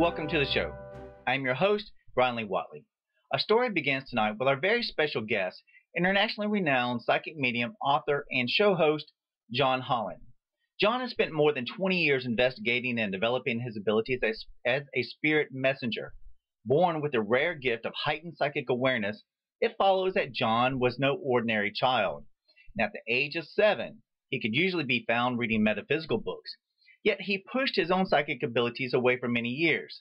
Welcome to the show. I'm your host, Bryan Lee Whatley. Our story begins tonight with our very special guest, internationally renowned psychic medium, author, and show host, John Holland. John has spent more than 20 years investigating and developing his abilities as a spirit messenger. Born with the rare gift of heightened psychic awareness, it follows that John was no ordinary child. And at the age of 7, he could usually be found reading metaphysical books. Yet he pushed his own psychic abilities away for many years.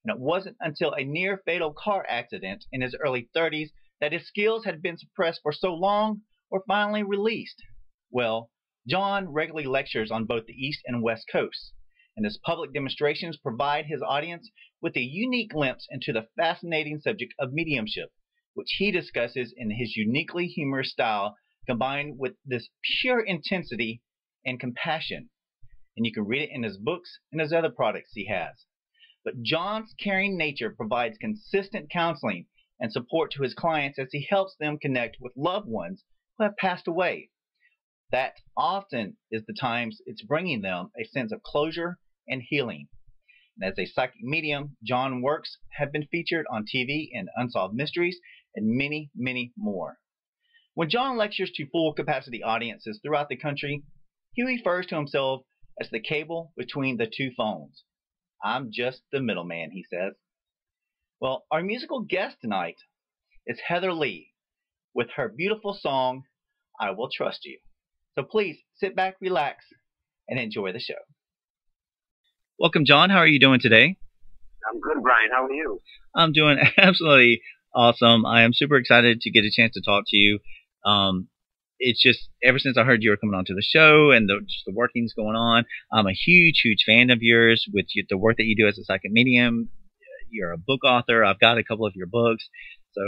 And it wasn't until a near-fatal car accident in his early 30s that his skills had been suppressed for so long were finally released. Well, John regularly lectures on both the East and West Coasts, and his public demonstrations provide his audience with a unique glimpse into the fascinating subject of mediumship, which he discusses in his uniquely humorous style, combined with this pure intensity and compassion. And you can read it in his books and his other products he has. But John's caring nature provides consistent counseling and support to his clients as he helps them connect with loved ones who have passed away. That often is the times it's bringing them a sense of closure and healing. And as a psychic medium, John's works have been featured on TV in Unsolved Mysteries and many, many more. When John lectures to full capacity audiences throughout the country, he refers to himself as the cable between the two phones. I'm just the middleman, he says. Well, our musical guest tonight is Heather Lee with her beautiful song, I Will Trust You. So please sit back, relax, and enjoy the show. Welcome, John. How are you doing today? I'm good, Brian. How are you? I'm doing absolutely awesome. I am super excited to get a chance to talk to you. It's just ever since I heard you were coming onto the show and just the workings going on, I'm a huge, huge fan of yours with the work that you do as a psychic medium. You're a book author. I've got a couple of your books. So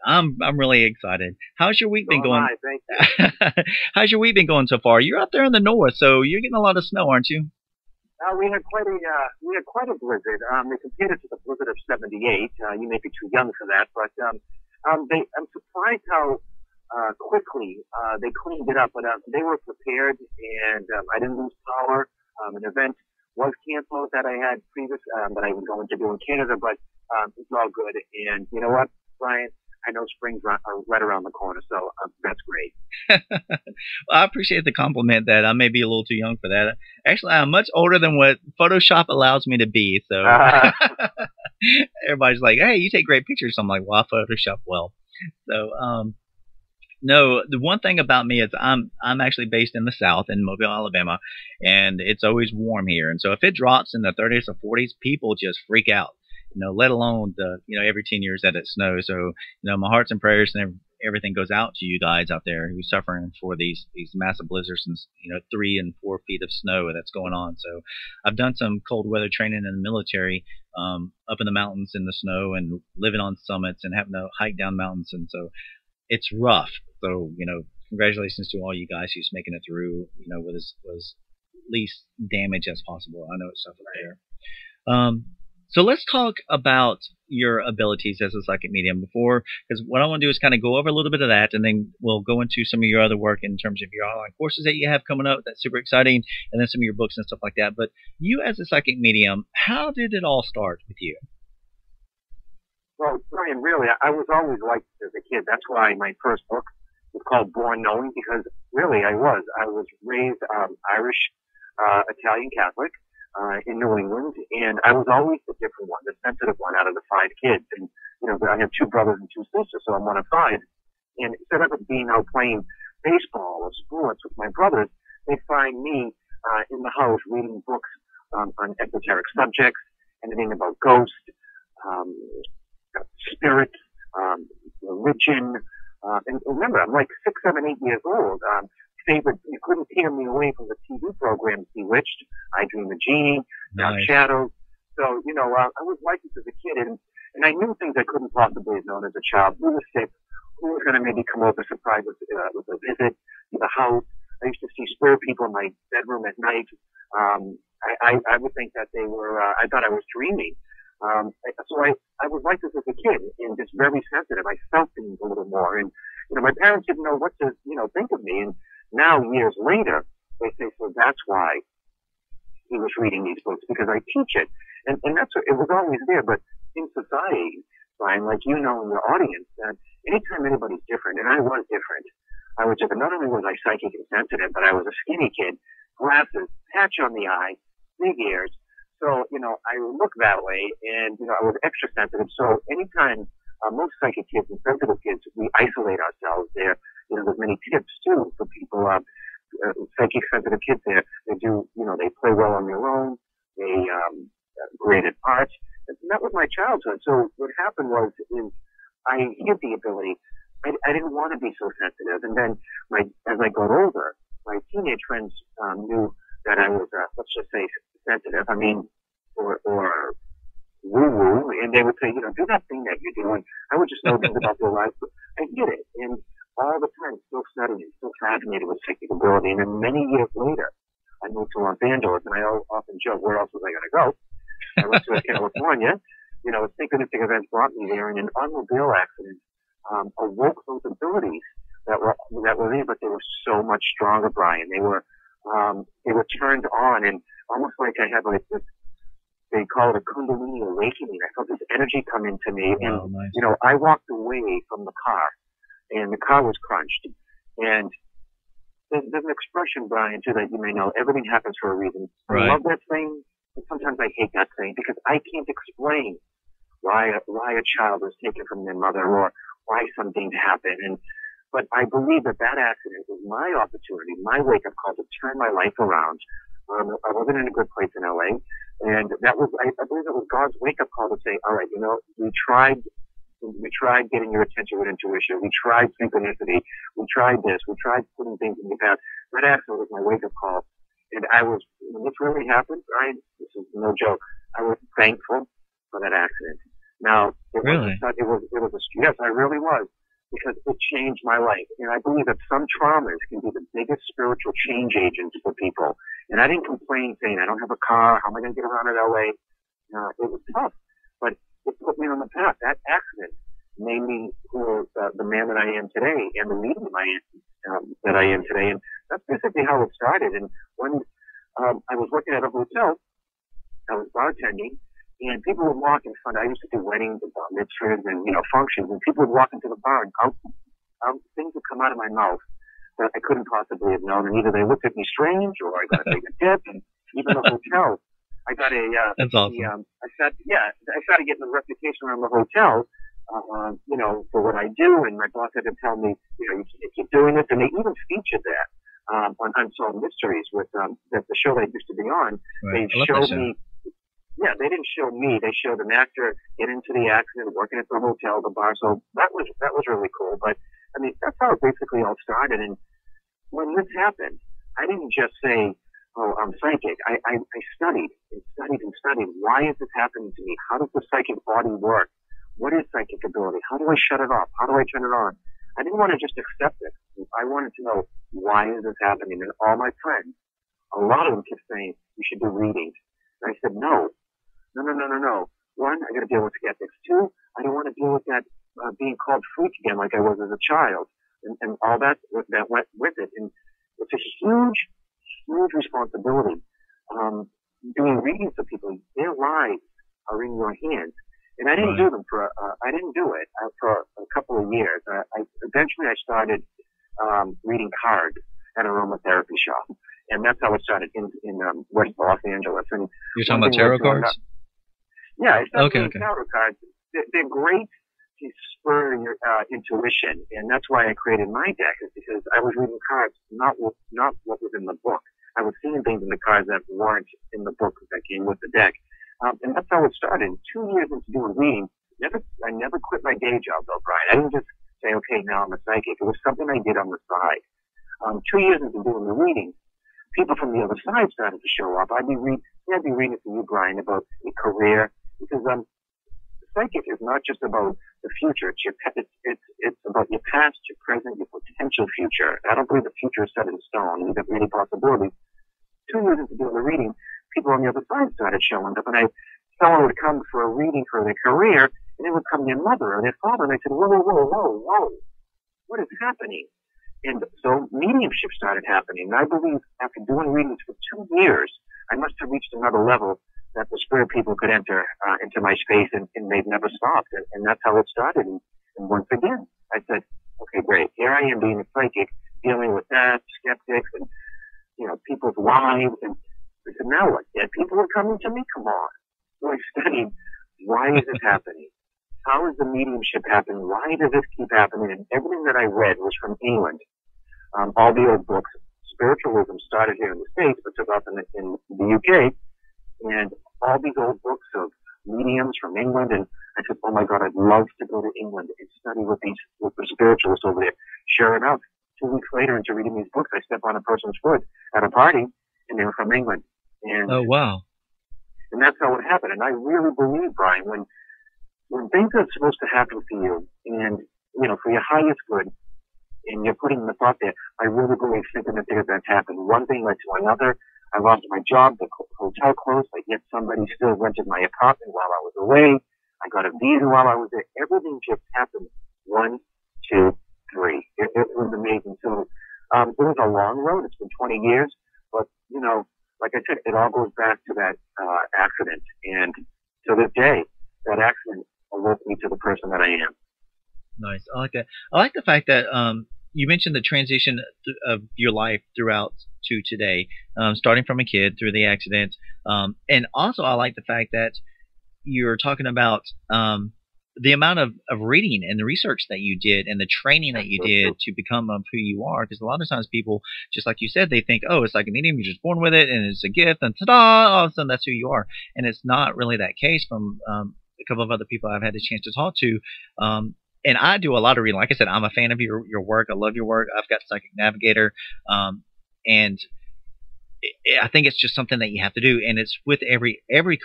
I'm really excited. How's your week been going? Thank you. How's your week been going so far? You're out there in the north, so you're getting a lot of snow, aren't you? We had quite a blizzard. They compared it to the blizzard of '78. You may be too young for that, but I'm surprised how quickly they cleaned it up. But they were prepared, and I didn't lose power. An event was canceled that I had previous that I was going to do in Canada, but it's all good. And you know what, Brian? I know spring's right around the corner, so that's great. Well, I appreciate the compliment that I may be a little too young for that. Actually, I'm much older than what Photoshop allows me to be, so everybody's like, hey, you take great pictures. So I'm like, well, I Photoshop well. So, no, the one thing about me is I'm actually based in the South, in Mobile, Alabama, and it's always warm here. And so if it drops in the 30s or 40s, people just freak out. Let alone every 10 years that it snows. So, my hearts and prayers and everything goes out to you guys out there who's suffering for these massive blizzards and, 3 and 4 feet of snow that's going on. So I've done some cold weather training in the military, up in the mountains in the snow and living on summits and having to hike down mountains. And so it's rough. So, congratulations to all you guys who's making it through, with as least damage as possible. I know it's tough up there. So let's talk about your abilities as a psychic medium because what I want to do is kind of go over a little bit of that, and then we'll go into some of your other work in terms of your online courses that you have coming up. That's super exciting, and then some of your books and stuff like that. But you as a psychic medium, how did it all start with you? Well, Brian, really, I was always like this as a kid. That's why my first book was called Born Knowing, because really I was raised Irish, Italian Catholic. In New England, and I was always the different one, the sensitive one out of the 5 kids. And, I have 2 brothers and 2 sisters, so I'm one of 5. And instead of it being out playing baseball or sports with my brothers, they find me in the house reading books on esoteric subjects, anything about ghosts, spirits, religion. And remember, I'm like 6, 7, 8 years old. Favorite, you couldn't tear me away from the TV programs Bewitched, I Dream of Jeannie, Dark Shadows. So, I was like this as a kid, and I knew things I couldn't possibly have known as a child. Who was sick? Who was going to maybe come over surprise with a visit to the house? I used to see spirit people in my bedroom at night. I would think that they were, I thought I was dreaming. So I was like this as a kid, and just very sensitive. I felt things a little more, and, my parents didn't know what to, think of me. And now, years later, they say, so that's why he was reading these books, because I teach it. And that's what, it was always there. But in society, Bryan, like you know in your audience, that anytime anybody's different, and I was different, I was different. Not only was I psychic and sensitive, but I was a skinny kid, glasses, patch on the eye, big ears. So, you know, I look that way, and, you know, I was extra sensitive. So anytime most psychic kids and sensitive kids, we isolate ourselves there. You know, there's many tips, too, for people. Psychic sensitive kids there, they do, you know, they play well on their own. They great at art. And that was my childhood. So what happened was is I hid the ability. I didn't want to be so sensitive. And then as I got older, my teenage friends knew that I was, let's just say, sensitive. I mean, or woo-woo. And they would say, you know, do that thing that you're doing. I would just know things about their lives. But I did it. And all the time, still studying, still fascinated with psychic ability. And then many years later, I moved to Los Angeles, and I often joke, where else was I going to go? I went to California. You know, synchronistic events brought me there, and an automobile accident awoke those abilities that were there, but they were so much stronger, Bryan. They were turned on, and almost like I had like this, they call it a Kundalini awakening. I felt this energy come into me, and nice. You know, I walked away from the car, and the car was crunched. And there's an expression, Bryan, too, that you may know. Everything happens for a reason. Right. I love that saying, but sometimes I hate that saying because I can't explain why a child was taken from their mother or why something happened. But I believe that accident was my opportunity, my wake-up call to turn my life around. I wasn't in a good place in LA, and that was, I believe it was God's wake-up call to say, all right, you know, we tried getting your attention with intuition. We tried synchronicity. We tried this. We tried putting things in your path. That accident was my wake-up call. And when this really happened, Bryan, this is no joke, I was thankful for that accident. Now, yes, I really was, because it changed my life. And I believe that some traumas can be the biggest spiritual change agents for people. And I didn't complain saying, I don't have a car. How am I going to get around in LA? It was tough, but it put me on the path. That accident made me the man that I am today and the medium that I am today. And that's basically how it started. And when I was working at a hotel, I was bartending, and people would walk in front. I used to do weddings and bar mitzvahs and, you know, functions, and people would walk into the bar, and things would come out of my mouth that I couldn't possibly have known. And either they looked at me strange, or I got to take a tip. And even the hotel, I got a that's awesome. I started getting a reputation around the hotel, you know, for what I do. And my boss had to tell me, you know, you keep doing this. And they even featured that on Unsolved Mysteries with the show that I used to be on. Right. They showed me. Yeah, they didn't show me. They showed an actor get into the accident, working at the hotel, the bar. So that was really cool. But I mean, that's how it basically all started. And when this happened, I didn't just say, "Oh, I'm psychic." I studied and studied and studied. Why is this happening to me? How does the psychic body work? What is psychic ability? How do I shut it off? How do I turn it on? I didn't want to just accept it. I wanted to know, why is this happening? And all my friends, a lot of them kept saying, "You should do readings." And I said, No. One, I got to deal with skeptics. Two, I don't want to deal with that being called freak again like I was as a child, and all that went with it. And it's a huge, huge responsibility. Doing readings for people, their lives are in your hands. And I didn't do them for a couple of years. Eventually I started reading cards at an aromatherapy shop, and that's how it started in West Los Angeles. And you're talking about tarot cards? Yeah, it's not tarot cards. They're great to spur your intuition, and that's why I created my deck. Is because I was reading cards, not what was in the book. I was seeing things in the cards that weren't in the book that came with the deck, and that's how it started. 2 years into doing readings, I never quit my day job though, Bryan. I didn't just say, okay, now I'm a psychic. It was something I did on the side. 2 years into doing the readings, people from the other side started to show up. I'd be reading for you, Bryan, about your career, because psychic is not just about the future. It's about your past, your present, your potential future. I don't believe the future is set in stone. You've got many possibilities. 2 years into doing the reading, people on the other side started showing up, and someone would come for a reading for their career, and it would come their mother or their father, and I said, whoa, what is happening? And so mediumship started happening. And I believe after doing readings for 2 years, I must have reached another level that the spirit people could enter into my space, and they've never stopped. And that's how it started. And once again, I said, okay, great. Here I am being a psychic, dealing with that, skeptics, and, people's wives. And I said, now what? Dead people are coming to me? Come on. So I studied, why is this happening? How is the mediumship happening? Why does this keep happening? And everything that I read was from England. All the old books. Spiritualism started here in the States, but took off in the UK. And all these old books of mediums from England. And I said, oh my God, I'd love to go to England and study with the spiritualists over there. Sure enough, 2 weeks later into reading these books, I step on a person's foot at a party, and they were from England. And, oh, wow. And that's how it happened. And I really believe, Brian, when things are supposed to happen for you, and, for your highest good, and you're putting the thought there, I really believe synchronicity that's happened. One thing led to another. I lost my job, the hotel closed, but yet somebody still rented my apartment while I was away. I got a visa while I was there. Everything just happened. 1, 2, 3. It was amazing. So, it was a long road. It's been 20 years, but, like I said, it all goes back to that, accident. And to this day, that accident awoke me to the person that I am. Nice. I like that. I like the fact that, you mentioned the transition of your life throughout to today, starting from a kid through the accident. And also I like the fact that you're talking about the amount of reading and the research that you did and the training that you did to become who you are. Because a lot of times people, just like you said, they think, oh, it's like a medium, you're just born with it and it's a gift and ta-da, all of a sudden that's who you are. And it's not really that case from a couple of other people I've had the chance to talk to. And I do a lot of reading. Like I said, I'm a fan of your work. I love your work. I've got Psychic Navigator. And I think it's just something that you have to do. And it's with every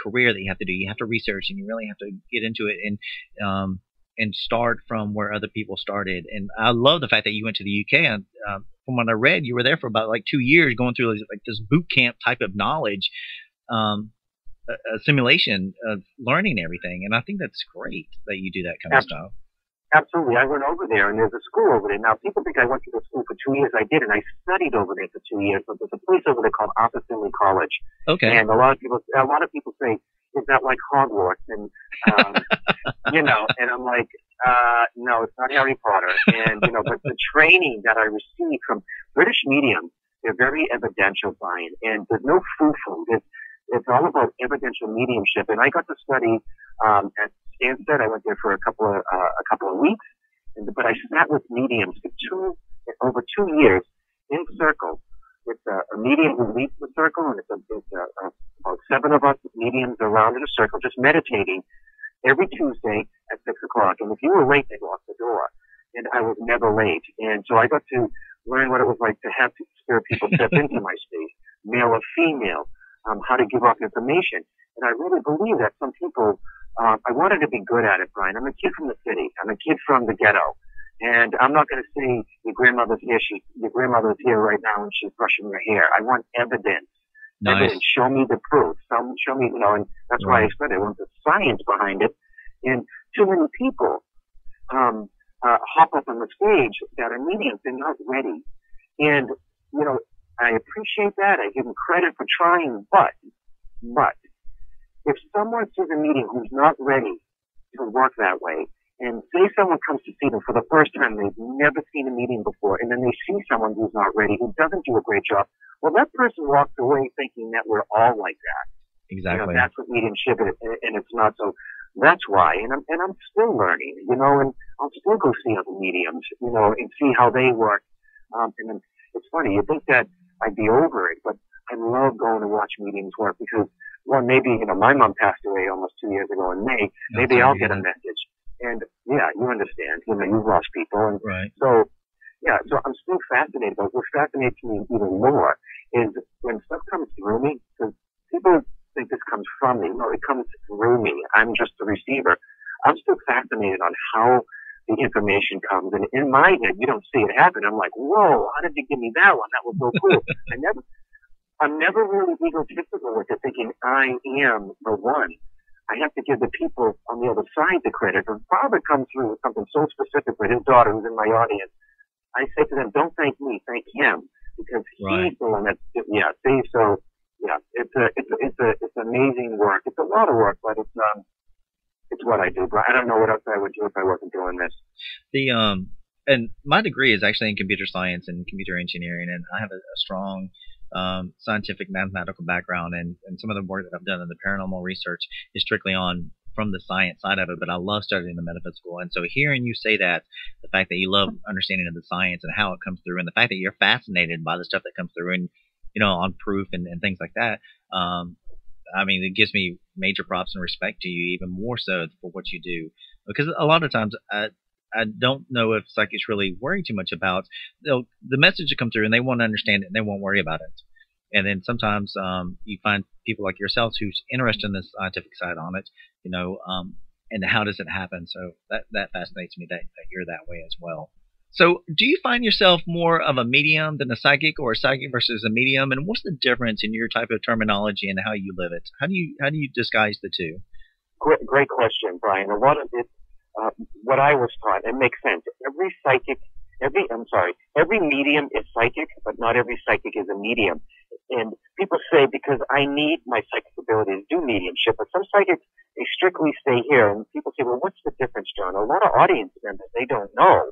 career that you have to do. You have to research and you really have to get into it and start from where other people started. And I love the fact that you went to the UK. And from what I read, you were there for about like 2 years going through like this boot camp type of knowledge, a simulation of learning everything. And I think that's great that you do that kind of stuff. Absolutely. I went over there, and there's a school over there. Now, people think I went to the school for 2 years. I did, and I studied over there for 2 years. But there's a place over there called Arthur Findlay College. Okay. And a lot of people say, is that like Hogwarts? And, and I'm like, no, it's not Harry Potter. And, but the training that I received from British mediums, they're very evidential, Brian. And there's no foo-foo. It's all about evidential mediumship. And I got to study at Stansted. I went there for a couple of weeks, but I sat with mediums for over 2 years in circle. It's a medium who leads the circle, and it's about 7 of us mediums around in a circle, just meditating every Tuesday at 6 o'clock. And if you were late, they'd lock the door. And I was never late. And so I got to learn what it was like to have spirit people step into my space, male or female, how to give off information. And I really believe that some people, I wanted to be good at it, Brian. I'm a kid from the city. I'm a kid from the ghetto. And I'm not going to say your grandmother's here right now and she's brushing her hair. I want evidence. Nice. Evidence. Show me the proof. Show me, and that's why I studied. I want the science behind it. And too many people, hop up on the stage that are mediums. They're not ready. And, I appreciate that. I give them credit for trying, but if someone sees a medium who's not ready to work that way, and say someone comes to see them for the first time, they've never seen a medium before, and then they see someone who's not ready, who doesn't do a great job, well, that person walks away thinking that we're all like that. Exactly. That's what mediumship is, and it's not. So that's why, and I'm still learning, and I'll still go see other mediums, and see how they work. And then it's funny, you think that I'd be over it, but I love going to watch mediums work because, well, maybe, my mom passed away almost 2 years ago in May. Maybe I'll get a message. And yeah, you understand, you've lost people. And right. So I'm still fascinated, but what fascinates me even more is when stuff comes through me, because people think this comes from me. No, it comes through me. I'm just the receiver. I'm still fascinated on how the information comes. And in my head, you don't see it happen. I'm like, whoa, how did you give me that one? That was so cool. I'm never really egotistical with it, thinking I am the one. I have to give the people on the other side the credit. If Father comes through with something so specific with his daughter who's in my audience, I say to them, don't thank me, thank him. Because he's the one that, see, so, yeah, it's amazing work. It's a lot of work, but it's what I do. But I don't know what else I would do if I wasn't doing this. And my degree is actually in computer science and computer engineering, and I have a strong scientific mathematical background, and some of the work that I've done in the paranormal research is strictly on from the science side of it, but I love studying the metaphysical. And so hearing you say that, the fact that you love understanding of the science and how it comes through, and the fact that you're fascinated by the stuff that comes through and, on proof and things like that, I mean, it gives me major props and respect to you, even more so for what you do. Because a lot of times I don't know if psychics really worry too much about the message that comes through, and they won't understand it and they won't worry about it. And then sometimes you find people like yourselves who's interested in the scientific side on it, and how does it happen? So that fascinates me that you're that way as well. So do you find yourself more of a medium than a psychic, or a psychic versus a medium? And what's the difference in your type of terminology and how you live it? How do you disguise the two? Great question, Brian. A lot of it, what I was taught, it makes sense. Every medium is psychic, but not every psychic is a medium. And people say, because I need my psychic ability to do mediumship, but some psychics, they strictly stay here. And people say, well, what's the difference, John? A lot of audience members, they don't know.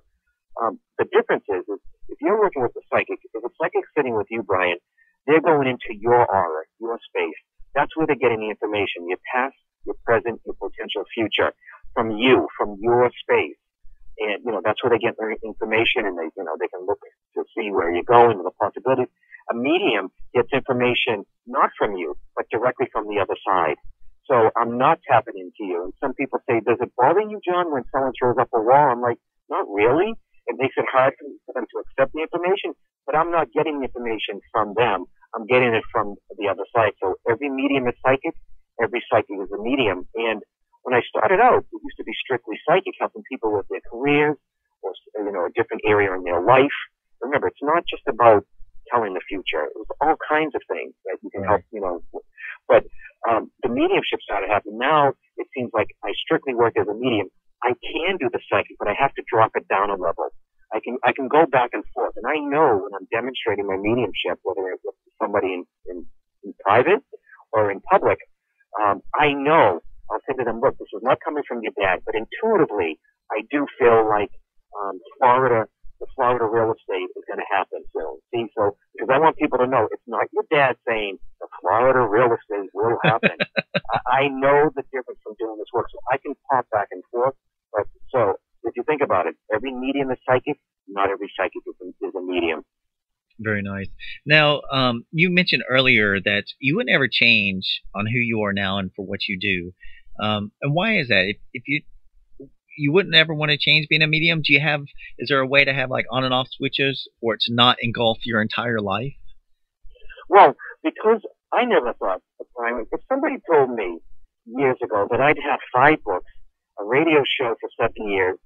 The difference is if you're working with a psychic, if a psychic's sitting with you, Brian, they're going into your aura, your space. That's where they're getting the information, your past, your present, your potential future, from you, from your space. And, that's where they get their information, and they can look to see where you're going and the possibilities. A medium gets information not from you, but directly from the other side. So I'm not tapping into you. And some people say, does it bother you, John, when someone throws up a wall? I'm like, not really. It makes it hard for them to accept the information, but I'm not getting the information from them. I'm getting it from the other side. So every medium is psychic. Every psychic is a medium. And when I started out, it used to be strictly psychic, helping people with their careers or, a different area in their life. Remember, it's not just about telling the future. It was all kinds of things that you can help, But the mediumship started happening. Now it seems like I strictly work as a medium. I can do the psychic, but I have to drop it down a level. I can go back and forth, and I know when I'm demonstrating my mediumship, whether it's with somebody in private or in public, I know I'll say to them, look, this is not coming from your dad, but intuitively, I do feel like the Florida real estate is going to happen soon. See, so because I want people to know it's not your dad saying the Florida real estate will happen. I know the difference from doing this work, so I can pop back and forth. But so if you think about it, every medium is psychic. Not every psychic is a medium. Very nice. Now, you mentioned earlier that you would never change on who you are now and for what you do. And why is that? If you wouldn't ever want to change being a medium, is there a way to have like on and off switches or to not engulf your entire life? Well, because I never thought, if somebody told me years ago that I'd have 5 books, a radio show for 7 years,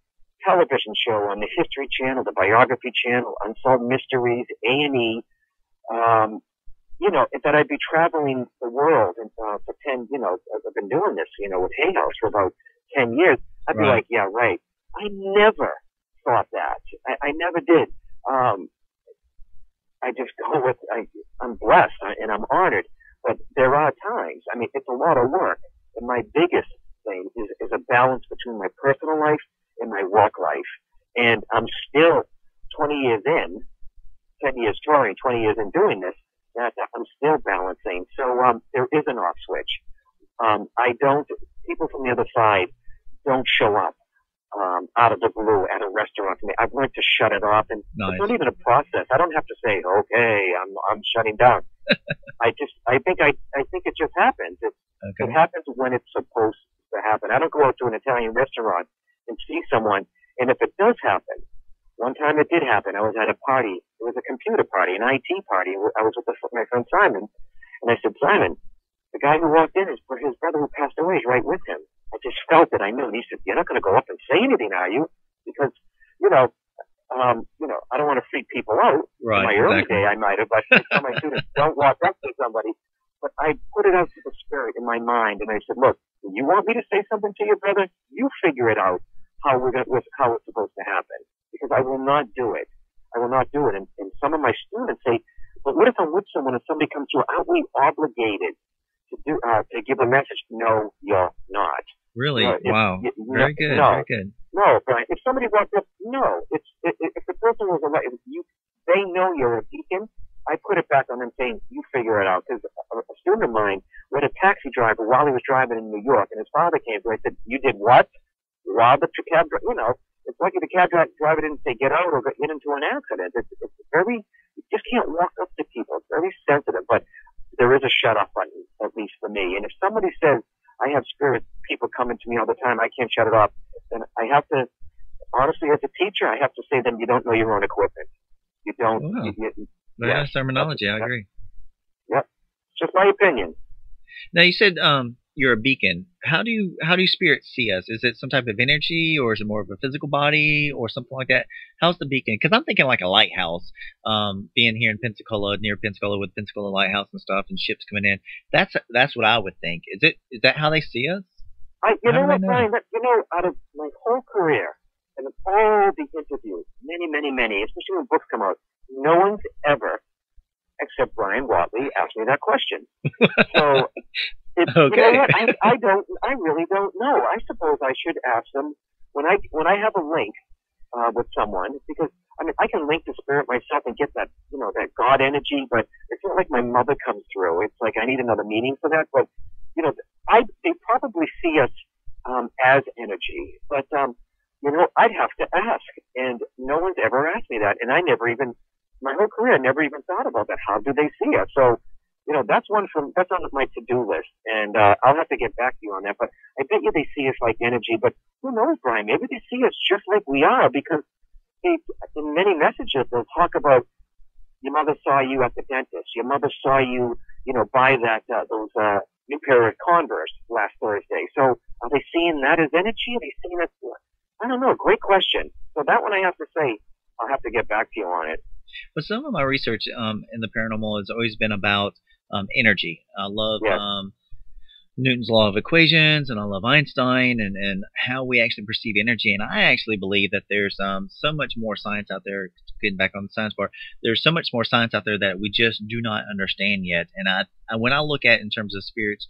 television show on the History Channel, the Biography Channel, Unsolved Mysteries, A&E, that I'd be traveling the world and for 10, I've been doing this, with Hay House for about 10 years. I'd be like, yeah, right. I never thought that. I never did. I just go with, I'm blessed and I'm honored, but there are times, it's a lot of work. And my biggest thing is a balance between my personal life and my work life. And I'm still 20 years in, 10 years touring, 20 years in doing this, that I'm still balancing. So, there is an off switch. People from the other side don't show up, out of the blue at a restaurant for me. I've learned to shut it off, and It's not even a process. I don't have to say, okay, I'm shutting down. I think it just happens. It happens when it's supposed to happen. I don't go out to an Italian restaurant and see someone, and if it does happen, one time it did happen. I was at a party. It was a computer party, an IT party. I was with my friend Simon, and I said, Simon, the guy who walked in, his brother who passed away is right with him. I just felt it. I knew. And he said, you're not going to go up and say anything, are you? Because, I don't want to freak people out. Right, in my early day, I might have, but I tell my students, don't walk up to somebody. But I put it out to the spirit in my mind, and I said, look, you want me to say something to your brother? You figure it out how it's supposed to happen, because I will not do it. I will not do it. And some of my students say, well, what if I'm with someone and somebody comes through? Aren't we obligated to give a message? No, you're not. Really? Wow. Very good. No, very good. No, Brian. If somebody walked up, no. If the person was they know you're a beacon. I put it back on them saying, you figure it out. Because a student of mine with a taxi driver while he was driving in New York, and his father came through. I said, you did what? Rob the cab driver? It's lucky the cab driver didn't say get out or get into an accident. It's very, you just can't walk up to people. It's very sensitive, but there is a shut off button, at least for me. And if somebody says, I have spirit people coming to me all the time, I can't shut it off, then I have to, honestly, as a teacher, I have to say then you don't know your own equipment. You don't. Nice terminology. I agree. Yep. It's just my opinion. Now you said you're a beacon. How do spirits see us? Is it some type of energy, or is it more of a physical body, or something like that? How's the beacon? Because I'm thinking like a lighthouse. Being here in Pensacola, near Pensacola, with Pensacola Lighthouse and stuff, and ships coming in. That's what I would think. Is that how they see us? You know what, Brian? Out of my whole career and of all the interviews, many, especially when books come out, no one's ever, except Bryan Whatley, asked me that question. So. Okay. You know what? I really don't know. I suppose I should ask them when I have a link with someone, because I can link to spirit myself and get that that God energy, but it's not like my mother comes through. It's like I need another meaning for that. But they probably see us as energy, but I'd have to ask, and no one's ever asked me that, and my whole career I never even thought about that. How do they see us? So. That's on my to-do list, and I'll have to get back to you on that. But I bet you they see us like energy. But who knows, Brian? Maybe they see us just like we are, because in many messages they'll talk about your mother saw you at the dentist. Your mother saw you, buy those new pair of Converse last Thursday. So are they seeing that as energy? Are they seeing that? I don't know. Great question. So that one I have to say, I'll have to get back to you on it. But some of my research in the paranormal has always been about energy. I love Newton's law of equations, and I love Einstein, and how we actually perceive energy. And I actually believe that there's so much more science out there. Getting back on the science part, there's so much more science out there that we just do not understand yet. And when I look at in terms of spirits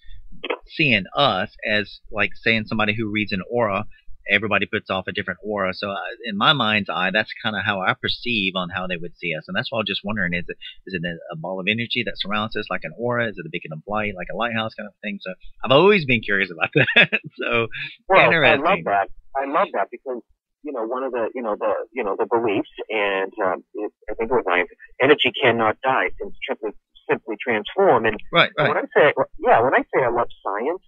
seeing us as like saying somebody who reads an aura. Everybody puts off a different aura. So in my mind's eye, that's kind of how I perceive on how they would see us. And that's why I was just wondering, is it a ball of energy that surrounds us like an aura? Is it a beacon of light, like a lighthouse kind of thing? So I've always been curious about that. So interesting. I love that because, one of the, the beliefs, and I think it was energy cannot die, simply transform. And right. When I say I love science,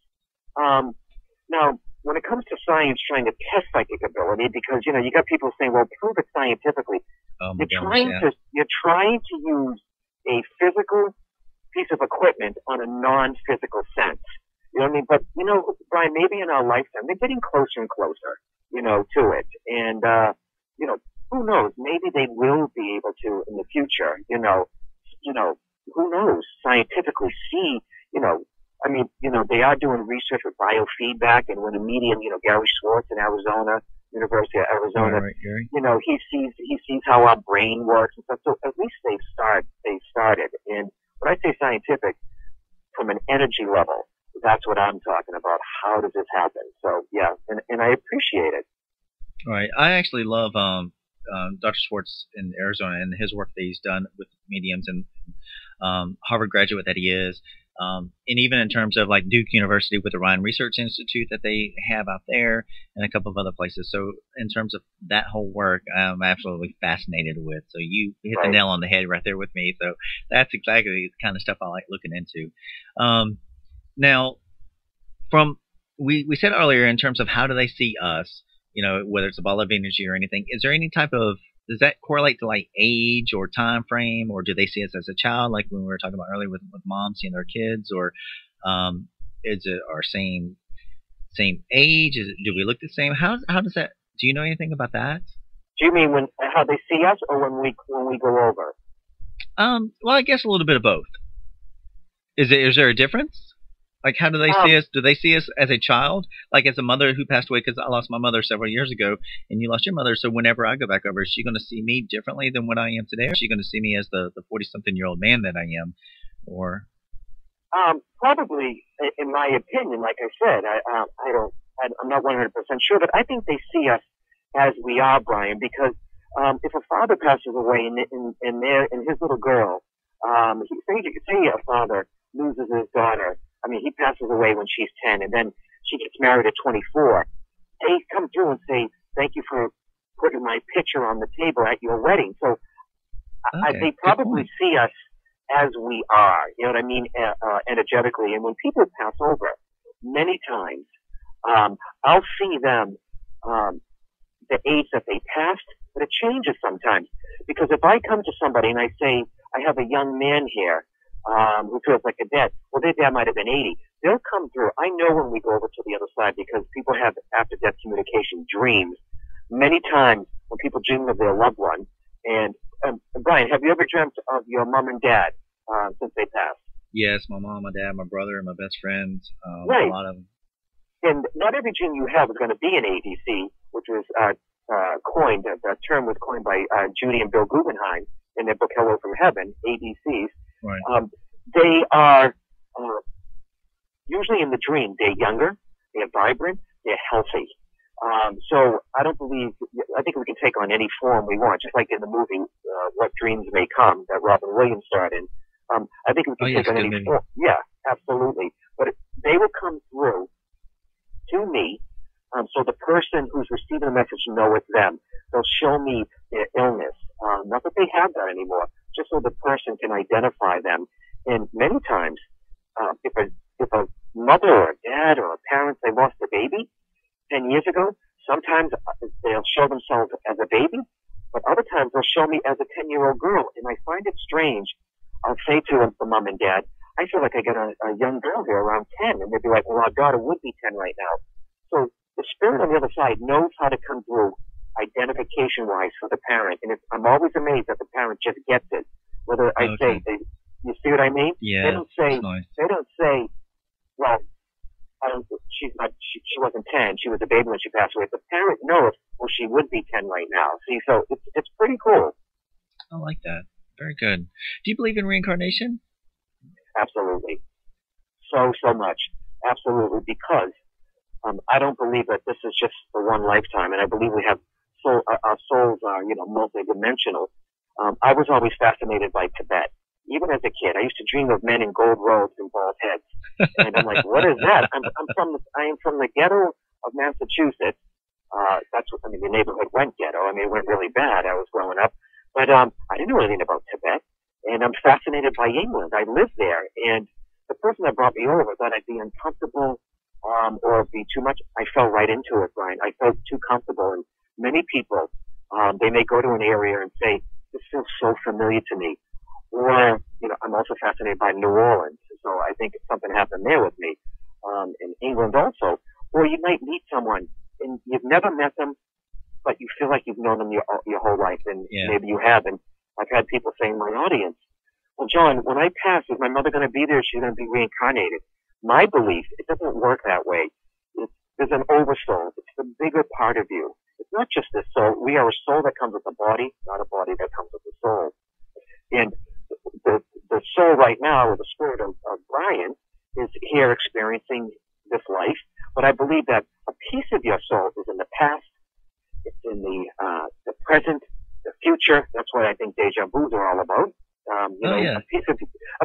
now, when it comes to science trying to test psychic ability, because, you got people saying, well, prove it scientifically. You're trying to use a physical piece of equipment on a non-physical sense. You know what I mean? But, Brian, maybe in our lifetime, they're getting closer and closer, to it. And, who knows? Maybe they will be able to in the future, who knows? Scientifically see, they are doing research with biofeedback, and when a medium, Gary Schwartz in Arizona, University of Arizona, right. He sees how our brain works and stuff. So at least they've started. And when I say scientific, from an energy level, that's what I'm talking about. How does this happen? So yeah, and I appreciate it. All right. I actually love Dr. Schwartz in Arizona and his work that he's done with mediums, and Harvard graduate that he is. And even in terms of like Duke University with the Ryan Research Institute that they have out there, and a couple of other places. So in terms of that whole work, I'm absolutely fascinated with. So you hit the nail on the head right there with me. So that's exactly the kind of stuff I like looking into. Now, we said earlier in terms of how do they see us, whether it's a ball of energy or anything, is there any type of, does that correlate to like age or time frame, or do they see us as a child, like when we were talking about earlier with moms seeing their kids, or is it our same age? Do we look the same? How does that? Do you know anything about that? Do you mean how they see us, or when we go over? Well, I guess a little bit of both. Is there a difference? Like, how do they see us? Do they see us as a child? Like, as a mother who passed away, because I lost my mother several years ago, and you lost your mother. So whenever I go back over, is she going to see me differently than what I am today? Or is she going to see me as the 40-something-year-old man that I am? Or probably, in my opinion, like I said, I'm not 100% sure, but I think they see us as we are, Brian, because if a father passes away and his little girl, say a father loses his daughter. I mean, he passes away when she's 10, and then she gets married at 24. They come through and say, "Thank you for putting my picture on the table at your wedding." So they probably see us as we are. You know what I mean? Energetically. And when people pass over, many times, I'll see them the age that they passed, but it changes sometimes. Because if I come to somebody and I say, "I have a young man here who feels like a dad," well, their dad might have been 80. They'll come through. I know when we go over to the other side, because people have after-death communication dreams. Many times when people dream of their loved one, and Brian, have you ever dreamt of your mom and dad since they passed? Yes, my mom, my dad, my brother, and my best friend. Right. A lot of them. And not every dream you have is going to be an ADC, which was coined. The term was coined by Judy and Bill Guggenheim in their book Hello from Heaven, ADCs. Right. They are usually in the dream. They're younger, they're vibrant, they're healthy. So I think we can take on any form we want, just like in the movie What Dreams May Come that Robin Williams starred in. I think we can take on any form. Yeah, absolutely. But they will come through to me, so the person who's receiving the message know it's them. They'll show me their illness. Not that they have that anymore, just so the person can identify them. And many times, if a mother or a dad or a parent, they lost a baby 10 years ago, sometimes they'll show themselves as a baby, but other times they'll show me as a 10-year-old girl. And I find it strange. I'll say to the mom and dad, "I feel like I got a young girl here around 10. And they'd be like, "Well, our daughter would be 10 right now." So the spirit on the other side knows how to come through identification-wise for the parent. And I'm always amazed that the parent just gets it. Whether I say, you see what I mean? Yeah. They don't say, "Well, she wasn't 10. She was a baby when she passed away." The parent knows, well, she would be 10 right now. See, so it's pretty cool. I like that. Very good. Do you believe in reincarnation? Absolutely. So much. Absolutely. Because I don't believe that this is just for one lifetime, and I believe we have our souls are, multidimensional. I was always fascinated by Tibet. Even as a kid, I used to dream of men in gold robes and bald heads. And I'm like, what is that? I am from the ghetto of Massachusetts. The neighborhood went ghetto. I mean, it went really bad. I was growing up. But I didn't know anything about Tibet. And I'm fascinated by England. I lived there. And the person that brought me over thought I'd be uncomfortable or be too much. I fell right into it, Brian. I felt too comfortable. And many people, they may go to an area and say, "This feels so familiar to me." Or, I'm also fascinated by New Orleans. So I think something happened there with me. In England also. Or you might meet someone and you've never met them, but you feel like you've known them your whole life, and maybe you haven't. I've had people say in my audience, "Well, John, when I pass, is my mother going to be there? She's going to be reincarnated." My belief, it doesn't work that way. There's an oversoul. It's the bigger part of you. It's not just the soul. We are a soul that comes with a body, not a body that comes with a soul. And the soul right now, or the spirit of Brian, is here experiencing this life. But I believe that a piece of your soul is in the past, it's in the present, the future. That's what I think deja vus are all about. A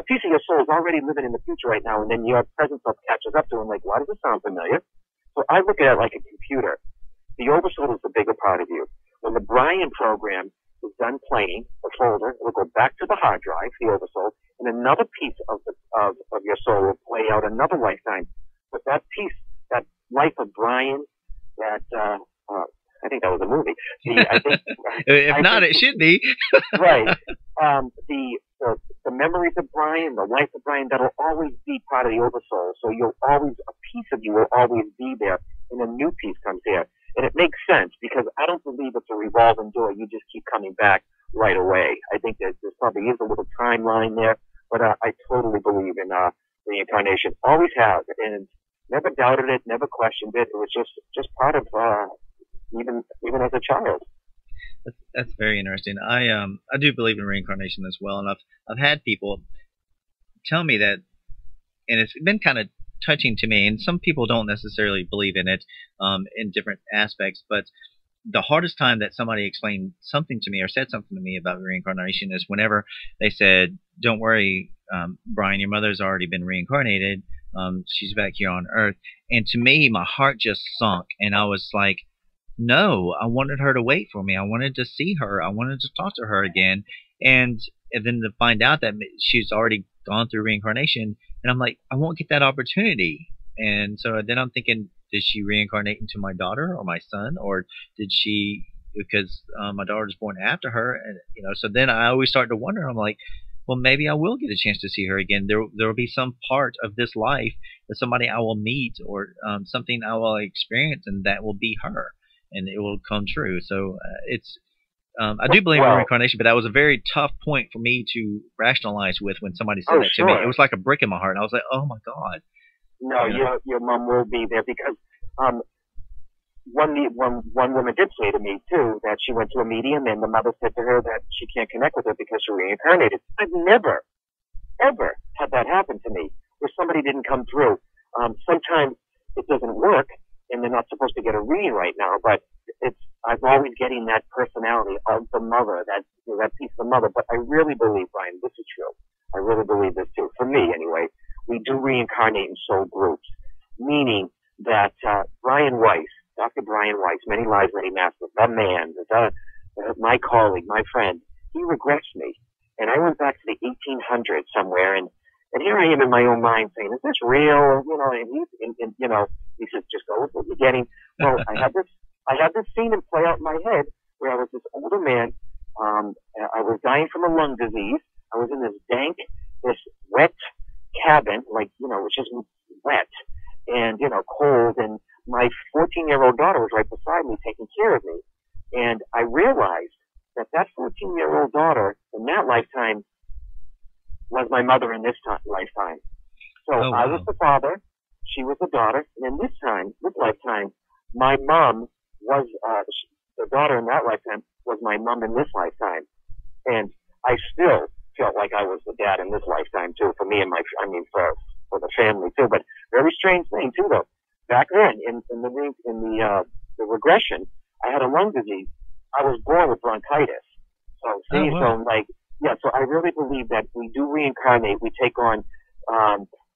piece of your soul is already living in the future right now, and then your present self catches up to it. Like, why does it sound familiar? So I look at it like a computer. The oversoul is the bigger part of you. When the Bryan program is done playing, the folder, it will go back to the hard drive, the oversoul, and another piece of your soul will play out another lifetime. But that piece, that life of Bryan, that I think that was a movie. It should be. Right. The memories of Bryan, the life of Bryan, that'll always be part of the oversoul. So a piece of you will always be there, and a new piece comes here. And it makes sense, because I don't believe it's a revolving door. You just keep coming back right away. I think there's probably is a little timeline there, but I totally believe in reincarnation. Always have, and never doubted it, never questioned it. It was just part of even as a child. That's very interesting. I do believe in reincarnation as well, and I've had people tell me that, and it's been kind of touching to me. And some people don't necessarily believe in it in different aspects, but the hardest time that somebody explained something to me or said something to me about reincarnation is whenever they said, "Don't worry, Bryan, your mother's already been reincarnated. She's back here on Earth." And to me, my heart just sunk, and I was like, no, I wanted her to wait for me. I wanted to see her. I wanted to talk to her again. And then to find out that she's already gone through reincarnation, and I'm like, I won't get that opportunity. And so then I'm thinking, did she reincarnate into my daughter or my son, or did she, because my daughter was born after her, and so then I always start to wonder. I'm like, well, maybe I will get a chance to see her again. There will be some part of this life that somebody I will meet, or something I will experience, and that will be her, and it will come true. So it's I do believe in reincarnation, but that was a very tough point for me to rationalize with when somebody said that to me. It was like a brick in my heart. I was like, oh my God. No, your mom will be there, because one woman did say to me too that she went to a medium, and the mother said to her that she can't connect with her because she reincarnated. I've never, ever had that happen to me where somebody didn't come through. Sometimes it doesn't work, and they're not supposed to get a reading right now, but I'm always getting that personality of the mother, that piece of the mother. But I really believe, Bryan, this is true. I really believe this too. For me, anyway, we do reincarnate in soul groups, meaning that Bryan Weiss, Dr. Bryan Weiss, many lives, many masters, the man, my colleague, my friend, he regrets me. And I went back to the 1800s somewhere, and here I am in my own mind saying, is this real? And he says, just go with what you're getting. Well, I had this scene play out in my head where I was this older man. I was dying from a lung disease. I was in this dank, this wet cabin, it was just wet and, cold. And my 14-year-old daughter was right beside me taking care of me. And I realized that 14-year-old daughter in that lifetime was my mother in this lifetime. So I was the father, she was the daughter, and in this lifetime, my mom was the daughter in that lifetime was my mom in this lifetime. And I still felt like I was the dad in this lifetime too, for me and for the family too. But very strange thing too, though. Back then, in the regression, I had a lung disease. I was born with bronchitis. So so I really believe that we do reincarnate. We take on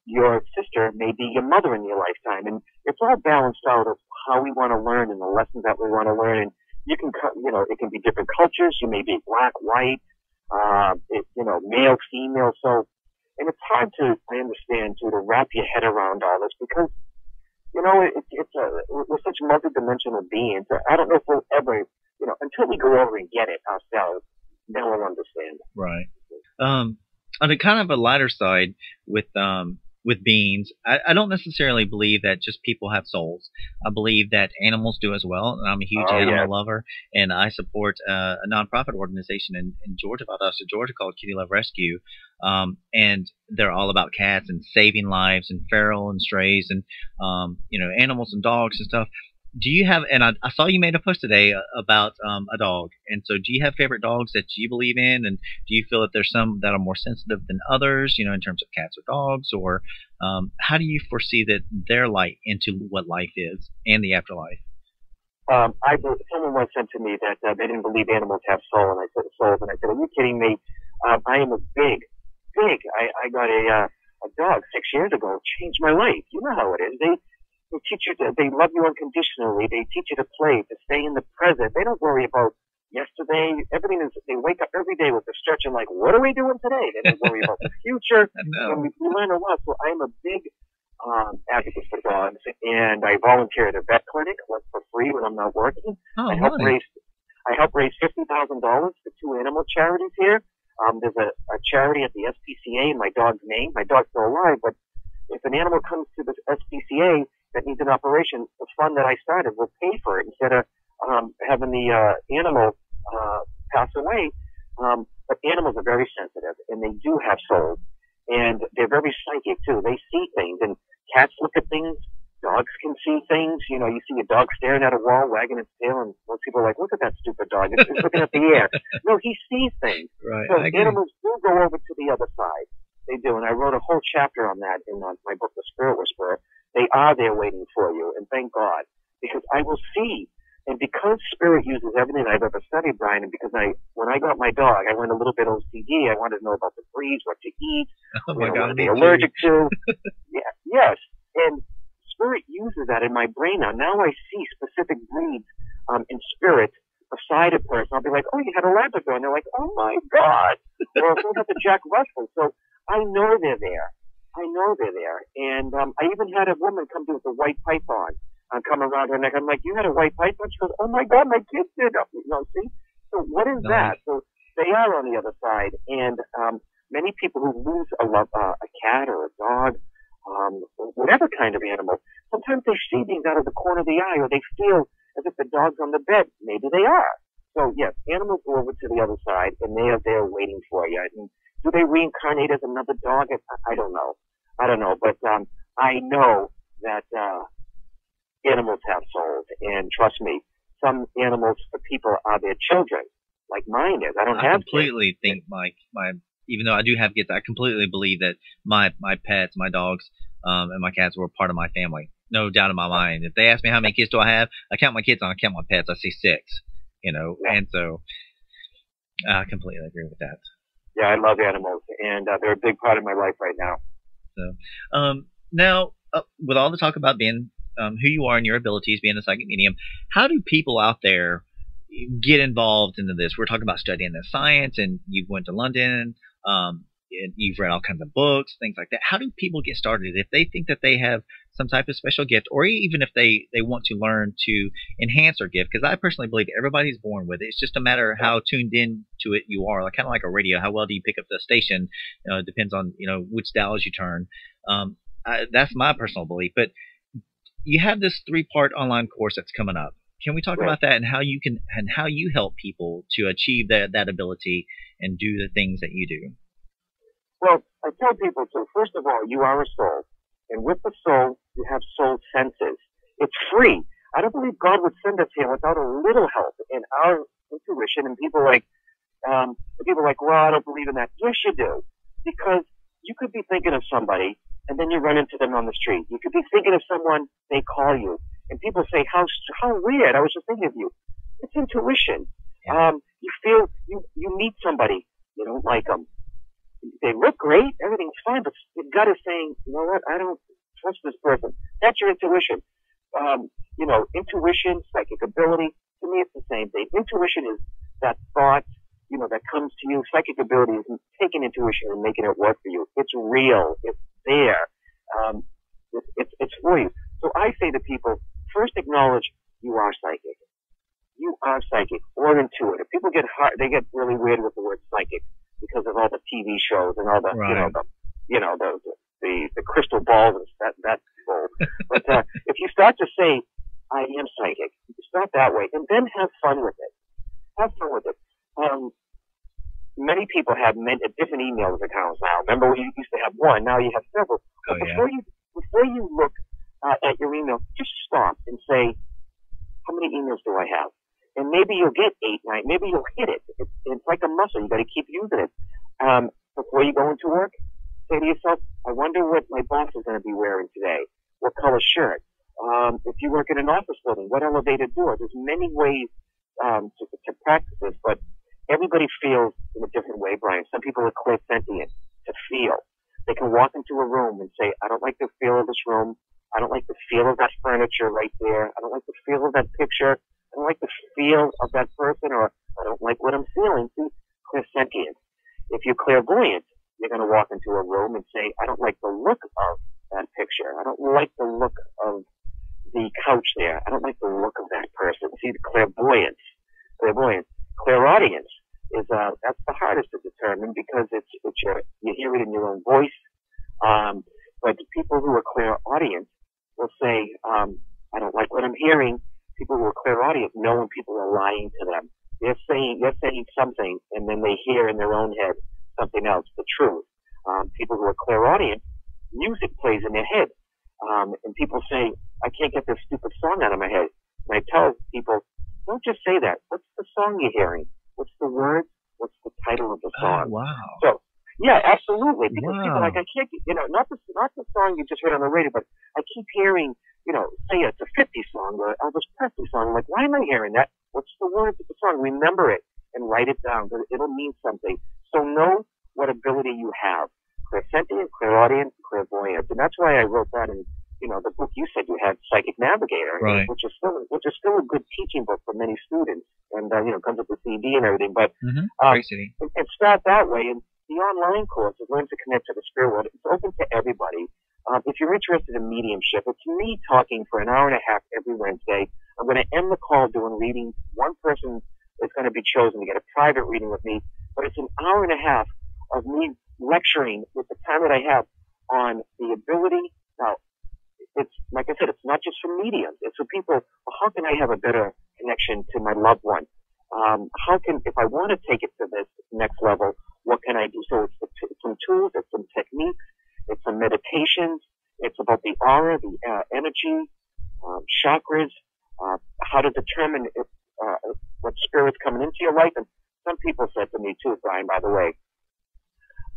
your sister may be your mother in your lifetime, and it's all balanced out of how we want to learn and the lessons that we want to learn. And you can, it can be different cultures. You may be black, white, male, female. So, and it's hard to, I understand, to wrap your head around all this because, we're such multidimensional beings. I don't know if we'll ever, until we go over and get it ourselves, then we'll understand. Right. On a kind of a lighter side with beings, I don't necessarily believe that just people have souls. I believe that animals do as well. And I'm a huge animal lover, and I support a nonprofit organization in Georgia, Valdosta, Georgia, called Kitty Love Rescue. And they're all about cats and saving lives and feral and strays and animals and dogs and stuff. Do you have, and I saw you made a post today about a dog, and so do you have favorite dogs that you believe in, and do you feel that there's some that are more sensitive than others, in terms of cats or dogs, or how do you foresee that their light into what life is and the afterlife? Someone once said to me that they didn't believe animals have souls, and I said, are you kidding me? I am a big, I got a dog 6 years ago. It changed my life. You know how it is. They teach you they love you unconditionally. They teach you to play, to stay in the present. They don't worry about yesterday. They wake up every day with the stretching like, what are we doing today? They don't worry about the future. And we learn a lot. So I'm a big advocate for dogs, and I volunteer at a vet clinic for free when I'm not working. I help raise $50,000 for 2 animal charities here. There's a charity at the SPCA in my dog's name. My dog's still alive, but if an animal comes to the SPCA that needs an operation, the fund that I started will pay for it instead of having the animal pass away. But animals are very sensitive, and they do have souls. and they're very psychic too. They see things, and cats look at things. Dogs can see things. You know, you see a dog staring at a wall, wagging its tail, and most people are like, "Look at that stupid dog! It's looking at the air." No, he sees things. Right. So animals do go over to the other side. They do, and I wrote a whole chapter on that in my book, The Spirit Whisperer. They are there waiting for you, and thank God, because I will see. And because spirit uses everything I've ever studied, Brian, and because when I got my dog, I went a little bit OCD. I wanted to know about the breeds, what to eat, what to be allergic to. Yeah, yes, and spirit uses that in my brain now. Now I see specific breeds in spirit beside a person. I'll be like, "Oh, you had a Labrador," and they're like, "Oh my God!" Or if I got the Jack Russell, so I know they're there. I know they're there, and I even had a woman come to with a white python. Come around her neck. I'm like, "You had a white python?" She goes, "Oh my God, my kids did." You know, see? So what is that? So they are on the other side, and many people who lose a cat or a dog, whatever kind of animal, sometimes they see things out of the corner of the eye, or they feel as if the dog's on the bed. Maybe they are. So yes, animals go over to the other side, and they are there waiting for you. And do they reincarnate as another dog? I don't know. I don't know, but I know that animals have souls, and trust me, some animals for people are their children, like mine is. I don't have completely kids. think my even though I do have kids, I completely believe that my pets, my dogs, and my cats were part of my family. No doubt in my mind. If they ask me how many kids do I have, I count my kids on, I count my pets, I see 6. You know, and so I completely agree with that. Yeah, I love animals, and they're a big part of my life right now. So now, with all the talk about being who you are and your abilities, being a psychic medium, how do people out there get involved into this? We're talking about studying the science, and you went to London, and you've read all kinds of books, things like that. How do people get started if they think that they have some type of special gift, or even if they want to learn to enhance their gift? Because I personally believe everybody's born with it. It's just a matter of how tuned in to it you are, like kind of like a radio. How well do you pick up the station? It depends on which dials you turn. That's my personal belief, but you have this 3-part online course that's coming up. Can we talk about that and how you help people to achieve that ability and do the things that you do? Well, I tell people to, first of all, you are a soul, and with the soul, you have soul senses. It's free. I don't believe God would send us here without a little help in our intuition. And people are like, "Well, I don't believe in that." Yes, you do, because you could be thinking of somebody, and then you run into them on the street. You could be thinking of someone, they call you, and people say, how weird, I was just thinking of you. It's intuition. You feel, you meet somebody, you don't like them. They look great, everything's fine, but your gut is saying, "You know what, I don't trust this person." That's your intuition. Intuition, psychic ability, to me it's the same thing. Intuition is that thought, that comes to you. Psychic ability is taking intuition and making it work for you. It's real. It's there. It's for you. So I say to people, first acknowledge you are psychic. You are psychic or intuitive. People get really weird with the word psychic because of all the TV shows and all the, the crystal balls and that bull. But if you start to say, "I am psychic," you start that way, and then have fun with it. Have fun with it. Many people have different email accounts now. Remember, you used to have one. Now you have several. But before you look at your email, just stop and say, "How many emails do I have?" And maybe you'll get 8, 9. Maybe you'll hit it. It's like a muscle. You got to keep using it. Before you go into work, say to yourself, "I wonder what my boss is going to be wearing today. What color shirt?" If you work in an office building, what elevator door? There's many ways to practice this, but everybody feels in a different way, Brian. Some people are clairsentient to feel. They can walk into a room and say, "I don't like the feel of this room. I don't like the feel of that furniture right there. I don't like the feel of that picture. I don't like the feel of that person," or "I don't like what I'm feeling." See, clairsentient. If you're clairvoyant, you're going to walk into a room and say, "I don't like the look of that picture. I don't like the look of the couch there. I don't like the look of that person." See, the clairvoyance. Clairaudience is that's the hardest to determine because you hear it in your own voice. But people who are clairaudient will say, "I don't like what I'm hearing." People who are clairaudient know when people are lying to them. They're saying something, and then they hear in their own head something else, the truth. people who are clairaudient, music plays in their head. And people say, I can't get this stupid song out of my head. And I tell people, don't just say that. What's the song you're hearing? What's the words? What's the title of the song? Oh, wow. So, yeah, absolutely. Because Wow. people are like, I can't, not the song you just heard on the radio, but I keep hearing, say it's a 50 song or Elvis Presley song. I'm like, why am I hearing that? What's the words of the song? Remember it and write it down. It'll mean something. So know what ability you have. Clairsentient, clairaudient, clairvoyant. And that's why I wrote that in, the book you said you had, Psychic Navigator, right. which is still a good teaching book for many students. And, comes with the CD and everything. But, and start that way. And the online course is Learn to Connect to the Spirit World. It's open to everybody. If you're interested in mediumship, it's me talking for an hour and a half every Wednesday. I'm going to end the call doing readings. One person is going to be chosen to get a private reading with me. But it's an hour and a half of me lecturing with the time that I have on the ability. Now, it's like I said, it's not just for mediums. It's for people. Well, how can I have a better connection to my loved one? If I want to take it to this next level, what can I do? So it's some tools, it's some techniques, it's some meditations, it's about the aura, the energy, chakras, how to determine what spirit's coming into your life. And some people said to me too, Brian, by the way,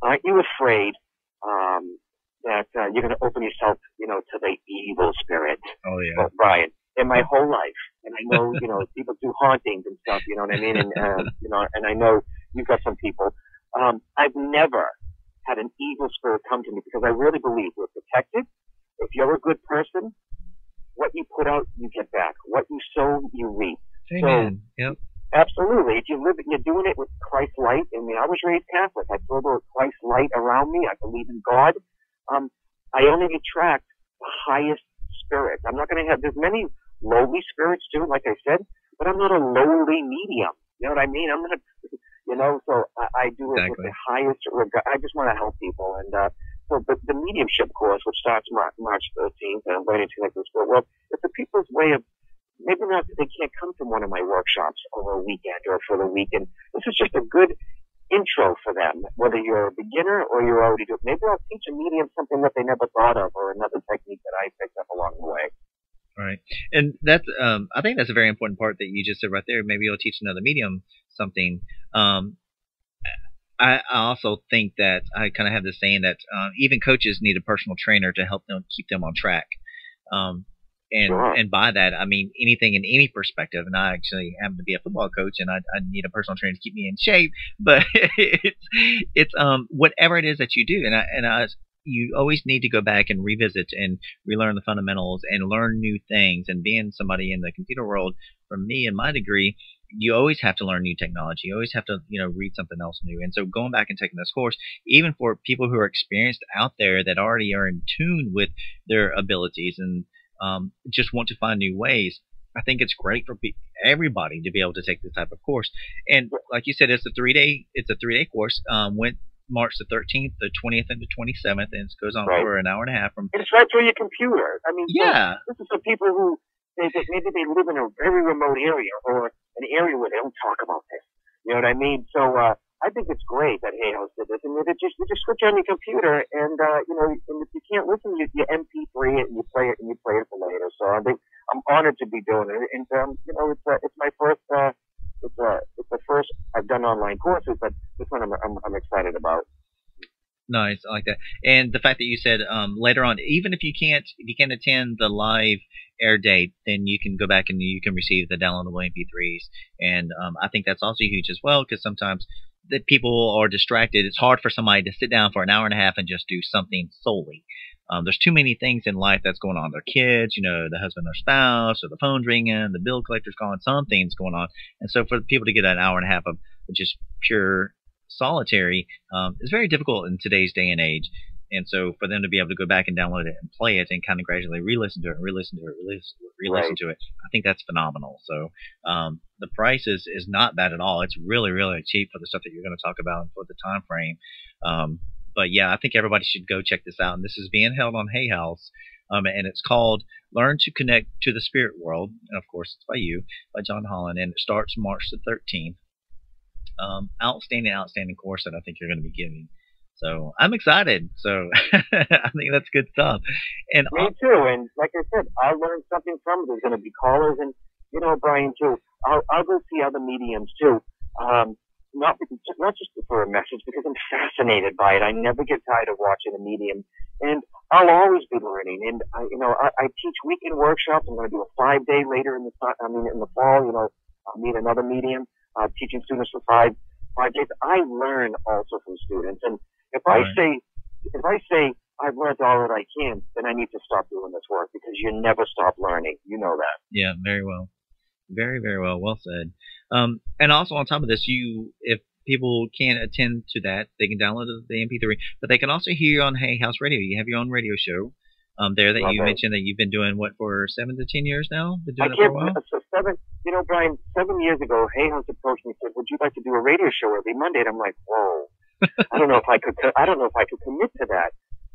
aren't you afraid that you're going to open yourself, to the evil spirit? Oh, yeah. Well, Brian, in my whole life, and I know, people do hauntings and stuff, you know what I mean? And, and I know you've got some people. I've never had an evil spirit come to me because I really believe we're protected. If you're a good person, what you put out, you get back. What you sow, you reap. Amen. So, yep. Absolutely. If you're doing it with Christ's light. I mean, I was raised Catholic. I feel the Christ's light around me. I believe in God. I only attract the highest spirits. I'm not going to there's many lowly spirits too, like I said, but I'm not a lowly medium. You know what I mean? I'm not, so I do it with the highest regard. I just want to help people. And, so the mediumship course, which starts March 13th, and I'm going to connect with the spirit world, it's a people's way of, maybe not that they can't come to one of my workshops over a weekend or for the weekend. This is just a good intro for them, whether you're a beginner or you're already doing. Maybe I'll teach a medium something that they never thought of, or another technique that I picked up along the way. Right, and that's I think that's a very important part that you just said right there. Maybe you'll teach another medium something. I also think that I kind of have the saying that even coaches need a personal trainer to help them keep them on track. And by that, I mean anything in any perspective. And I actually happen to be a football coach, and I need a personal trainer to keep me in shape. But it's whatever it is that you do, you always need to go back and revisit and relearn the fundamentals and learn new things. And being somebody in the computer world, for me and my degree, you always have to learn new technology. You always have to, read something else new. And so going back and taking this course, even for people who are experienced out there that already are in tune with their abilities and just want to find new ways, I think it's great for everybody to be able to take this type of course. And like you said, it's a 3-day course. Went March the 13th, the 20th, and the 27th, and it goes on for an hour and a half. It's right through your computer. I mean, yeah. This is for people who maybe they live in a very remote area or an area where they don't talk about this. You know what I mean? So I think it's great that Hay House did this, and you just switch on your computer, and and if you can't listen, you MP3 it and you play it for later. So I think I'm honored to be doing it, and it's my first. It's the first I've done online courses, but this one I'm excited about. Nice, I like that. And the fact that you said later on, even if you can't attend the live air date, then you can go back and you can receive the downloadable MP3s. And I think that's also huge as well, because sometimes that people are distracted. It's hard for somebody to sit down for an hour and a half and just do something solely. There's too many things in life that's going on. Their kids, the husband or spouse, or the phone's ringing, the bill collector's calling, something's going on. And so for people to get an hour and a half of just pure solitary is very difficult in today's day and age. And so for them to be able to go back and download it and play it and kind of gradually re-listen to it, to it, I think that's phenomenal. So the price is not bad at all. It's really, really cheap for the stuff that you're going to talk about and for the time frame. But yeah, I think everybody should go check this out. And this is being held on Hay House, and it's called Learn to Connect to the Spirit World. And of course, it's by John Holland, and it starts March the 13th. Outstanding course that I think you're going to be giving. So I'm excited. So I think that's good stuff. And Me too. And like I said, I'll learn something from it. There's going to be callers, and Brian, too. I'll go see other mediums too. Not just for a message, because I'm fascinated by it. I never get tired of watching a medium, and I'll always be learning. And I teach weekend workshops. I'm going to do a 5-day later in the fall. I'll meet another medium, teaching students for five days. I learn also from students, and if I say I've learned all that I can, then I need to stop doing this work, because you never stop learning. You know that. Yeah, very well. Very, very well. Well said. And also on top of this, if people can't attend to that, they can download the MP3, but they can also hear you on Hay House Radio. You have your own radio show there that you mentioned that you've been doing, what, for 7 to 10 years now? Been doing that for a while? Brian, 7 years ago, Hay House approached me and said, would you like to do a radio show every Monday? And I'm like, whoa, I don't know if I could commit to that.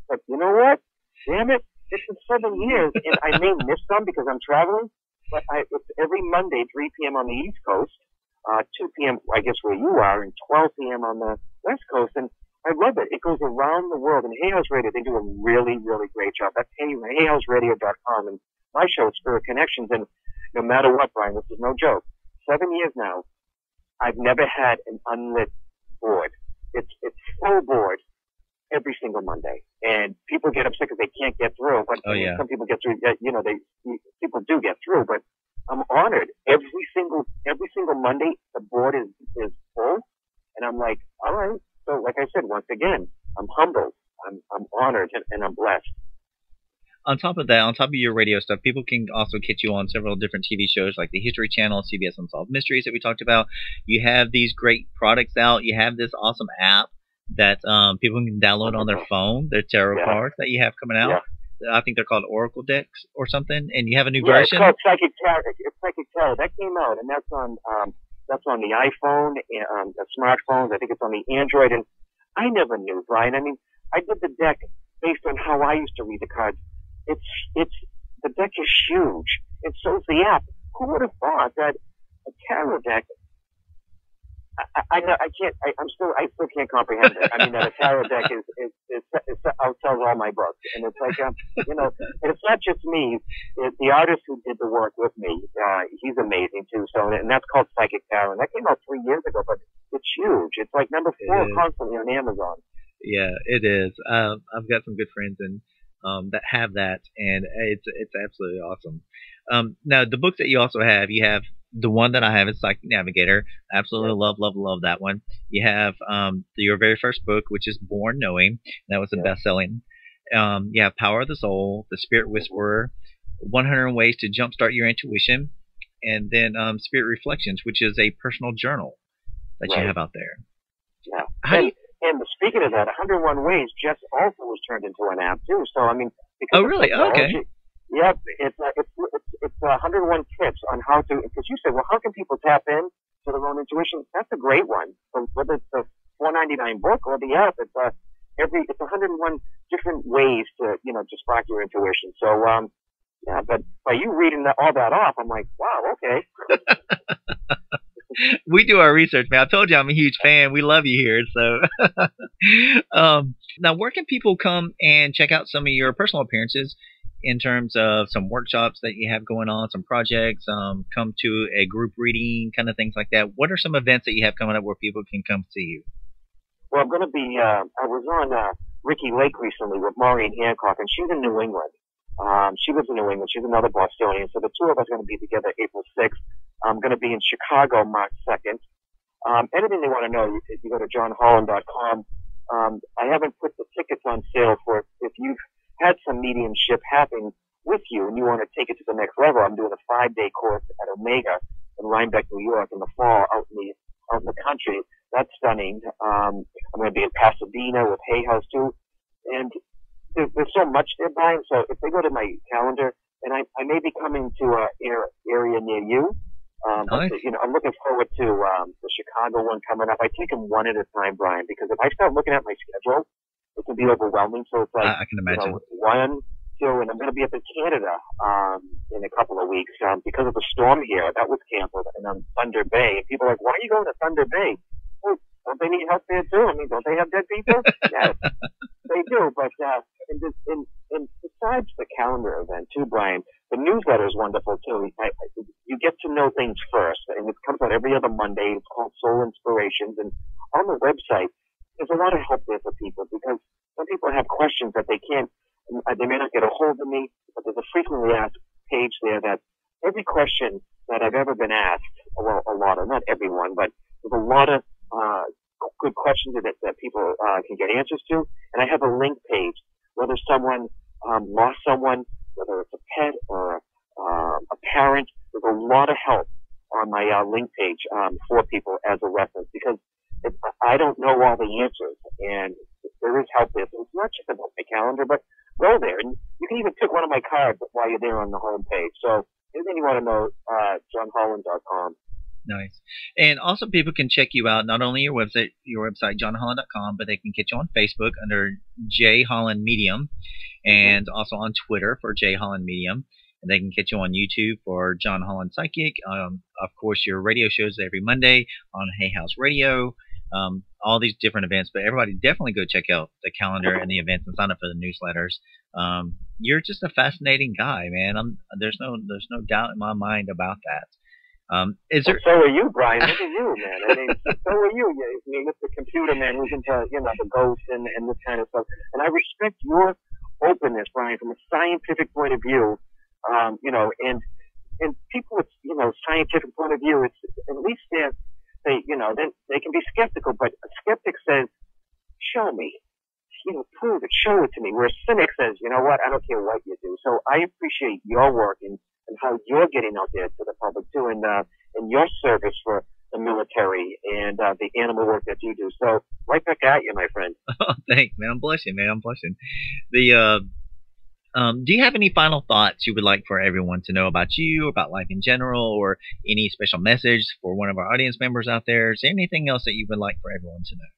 But you know what? Damn it. It's been 7 years, and I may miss some because I'm traveling, but it's every Monday, 3 p.m. on the East Coast, 2 p.m., I guess, where you are, and 12 p.m. on the West Coast, and I love it. It goes around the world, and Hay House Radio, they do a really, really great job. That's hayhouseradio.com, and my show is Spirit Connections, and no matter what, Brian, this is no joke. 7 years now, I've never had an unlit board. It's full board every single Monday, and people get upset because they can't get through. But some people get through. People do get through. But I'm honored. Every single Monday, the board is full, and I'm like, all right. So, like I said, once again, I'm humbled. I'm honored, and I'm blessed. On top of that, on top of your radio stuff, people can also catch you on several different TV shows like the History Channel, CBS Unsolved Mysteries that we talked about. You have these great products out. You have this awesome app that people can download on their phone, their tarot cards that you have coming out. Yeah. I think they're called Oracle decks or something, and you have a new version. It's called Psychic Tarot. It's Psychic Tarot. That came out, and that's on the iPhone, the smartphones. I think it's on the Android, and I never knew, Brian. I mean, I did the deck based on how I used to read the cards. The deck is huge, and so is the app. Who would have thought that a tarot deck? I still can't comprehend it. I mean, that a tarot deck outsells all my books, and it's like, and it's not just me. The artist who did the work with me, he's amazing too. So, and that's called Psychic Tarot, and that came out 3 years ago, but it's huge. It's like number 4 constantly on Amazon. Yeah, it is. I've got some good friends that have that, and it's absolutely awesome. Now, the books that you also have, you have the one that I have is Psychic Navigator. Absolutely love that one. You have your very first book, which is Born Knowing. That was a best-selling. You have Power of the Soul, The Spirit Whisperer, 100 Ways to Jumpstart Your Intuition, and then Spirit Reflections, which is a personal journal that you have out there. Yeah. And speaking of that, 101 Ways just also was turned into an app too. So I mean, oh really? Okay. Yep, it's 101 tips on how to. Because you said, well, how can people tap in to their own intuition? That's a great one. So whether it's the $4.99 book or the app, it's 101 different ways to to spark your intuition. So but by you reading all that off, I'm like, wow, okay. We do our research, man. I told you I'm a huge fan. We love you here. So, now, where can people come and check out some of your personal appearances in terms of some workshops that you have going on, some projects, come to a group reading, kind of things like that? What are some events that you have coming up where people can come see you? Well, I'm going to be, I was on Ricky Lake recently with Maureen Hancock, and she's in New England. She lives in New England. She's another Bostonian. So the two of us are going to be together April 6th. I'm going to be in Chicago March 2nd. Anything they want to know, if you go to johnholland.com. I haven't put the tickets on sale for if you've had some mediumship happen with you and you want to take it to the next level. I'm doing a 5-day course at Omega in Rhinebeck, New York in the fall out in the country. That's stunning. I'm going to be in Pasadena with Hay House too. And there's so much there, Brian. So if they go to my calendar, and I may be coming to an area near you. Nice. I'm looking forward to the Chicago one coming up. I take them one at a time, Brian, because if I start looking at my schedule, it can be overwhelming. So it's like I can imagine. 1, 2, and I'm going to be up in Canada in a couple of weeks because of the storm here. That was canceled, and on Thunder Bay. And people are like, why are you going to Thunder Bay? Well, don't they need help there too. I mean, don't they have dead people? Yes, they do. But and besides the calendar event too, Brian, the newsletter is wonderful too. You get to know things first, and it comes out every other Monday. It's called Soul Inspirations, and on the website, there's a lot of help there for people because some people have questions that they can't, they may not get a hold of me, but there's a frequently asked page there that every question that I've ever been asked, well, a lot of, not everyone, but there's a lot of good questions that people can get answers to. And I have a link page, whether someone lost someone, whether it's a pet or a parent, there's a lot of help on my link page for people as a reference because I don't know all the answers, and there is help there. So it's not just about my calendar, but go there. And you can even pick one of my cards while you're there on the home page. So anything you want to know, johnholland.com. Nice. And also people can check you out, not only your website, johnholland.com, but they can get you on Facebook under J Holland Medium, and also on Twitter for J Holland Medium. And they can get you on YouTube for John Holland Psychic. Of course, your radio shows every Monday on Hay House Radio. All these different events, but everybody definitely go check out the calendar and the events and sign up for the newsletters. You're just a fascinating guy, man. There's no doubt in my mind about that. So are you, Brian? Look at you, man. I mean, so are you. I mean, it's the computer, man, who's into, the ghosts and this kind of stuff. And I respect your openness, Brian, from a scientific point of view. And people with, scientific point of view, it's at least they can be skeptical, but a skeptic says, show me, prove it, show it to me. Where a cynic says, you know what, I don't care what you do. So I appreciate your work and how you're getting out there to the public too, and your service for the military and the animal work that you do. So right back at you, my friend. Oh, thanks, man. I'm blushing, man. I'm blushing. Do you have any final thoughts you would like for everyone to know about you, about life in general, or any special message for one of our audience members out there? Is there anything else that you would like for everyone to know?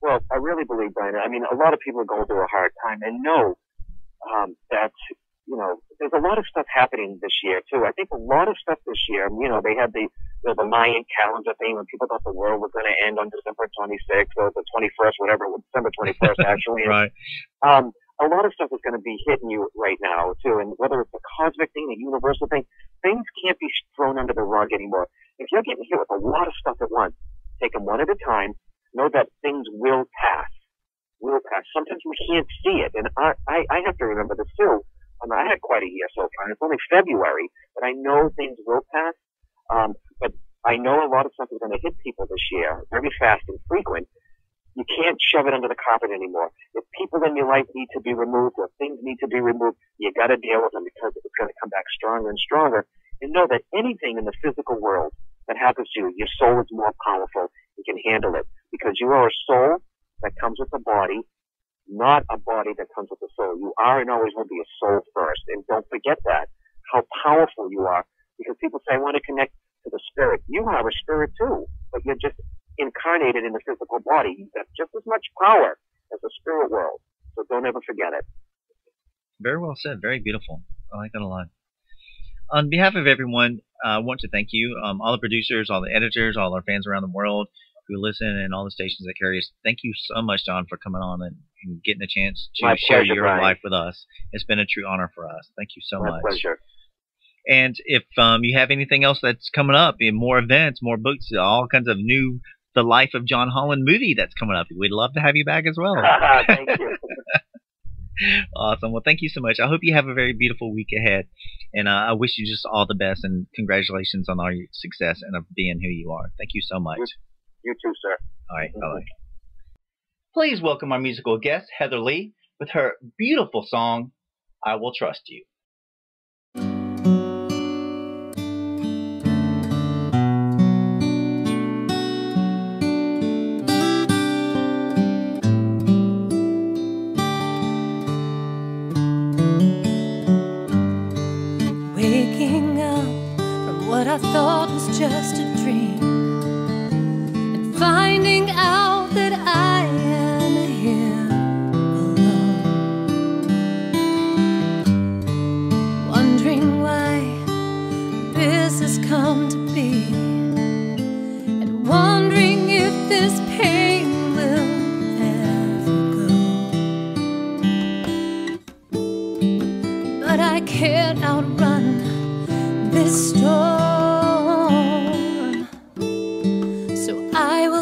Well, I really believe, Brian, I mean, a lot of people are going through a hard time and know that, there's a lot of stuff happening this year, too. I think a lot of stuff this year, they had the Mayan calendar thing when people thought the world was going to end on December 26th or the 21st, whatever, December 21st, actually. Right. A lot of stuff is going to be hitting you right now, too. And whether it's a cosmic thing, a universal thing, things can't be thrown under the rug anymore. If you're getting hit with a lot of stuff at once, take them one at a time. Know that things will pass. Will pass. Sometimes we can't see it. And I have to remember this, too. I had quite a year so far. It's only February, but I know things will pass. But I know a lot of stuff is going to hit people this year, very fast and frequent. You can't shove it under the carpet anymore. If people in your life need to be removed or things need to be removed, you got to deal with them because it's going to come back stronger and stronger. And know that anything in the physical world that happens to you, your soul is more powerful. You can handle it because you are a soul that comes with a body, not a body that comes with a soul. You are and always will be a soul first. And don't forget that, how powerful you are. Because people say, I want to connect to the spirit. You are a spirit too, but you're just incarnated in the physical body. You have just as much power as the spirit world. So don't ever forget it. Very well said. Very beautiful. I like that a lot. On behalf of everyone, I want to thank you, all the producers, all the editors, all our fans around the world who listen, and all the stations that carry us. Thank you so much, John, for coming on and getting a chance to share your life with us. It's been a true honor for us. Thank you so much. My pleasure. And if you have anything else that's coming up, more events, more books, all kinds of new The Life of John Holland movie that's coming up, we'd love to have you back as well. Thank you. Awesome. Well, thank you so much. I hope you have a very beautiful week ahead. And I wish you just all the best and congratulations on all your success and of being who you are. Thank you so much. You too, sir. All right. Bye-bye. Please welcome our musical guest, Heather Lee, with her beautiful song, I Will Trust You. Waking up from what I thought was just a dream, and finding out that I am here alone.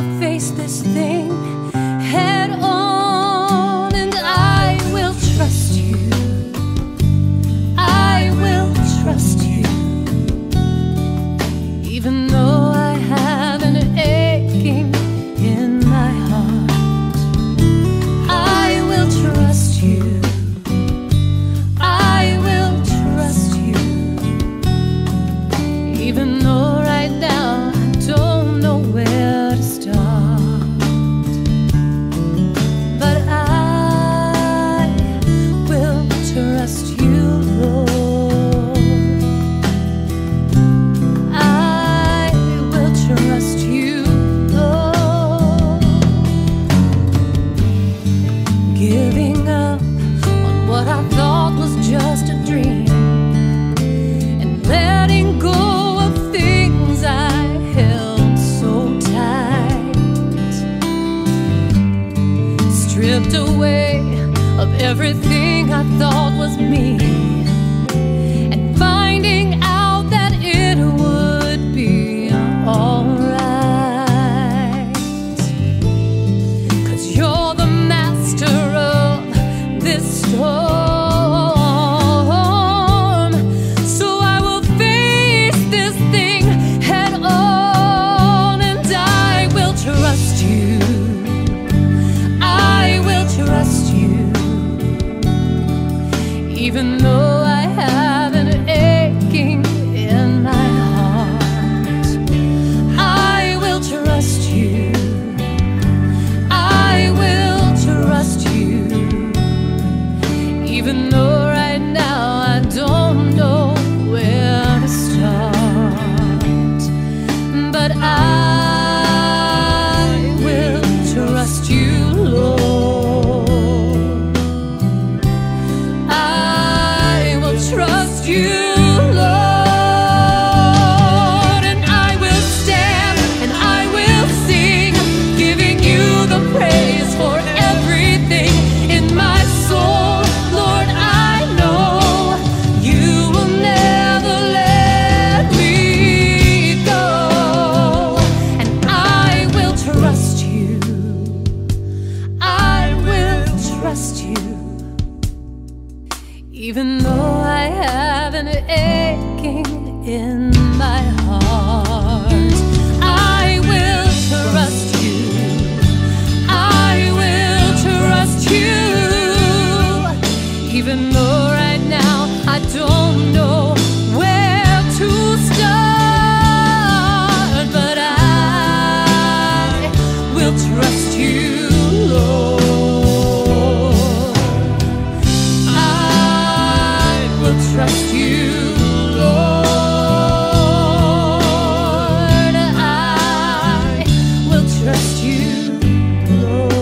will face this thing head on, and I will trust you. I will trust you, even though I have an aching in my heart. I will trust you. I will trust you, even though right now I don't know where to start. But I will trust you, Lord. I will trust you, Lord. Giving up on what I thought was just a dream, and letting go of things I held so tight, stripped away of everything I thought was me, and finding out that it would be alright. 'Cause you're the master of this storm, so I will face this thing head on, and I will trust you. I will trust you, even though I have an aching in my heart. I will trust you. I will trust you, even though right now I don't know where to start. But I will trust you, Lord. I will trust you, Lord. And I will stand and I will sing, giving you the praise for everything in my soul. Lord, I know you will never let me go, and I will trust you. I will trust you, even though I have an aching in my heart. I will trust you. I will trust you, even though right now I don't know where to start. But I will trust you, Lord. I will trust you, Lord. I will trust you, Lord.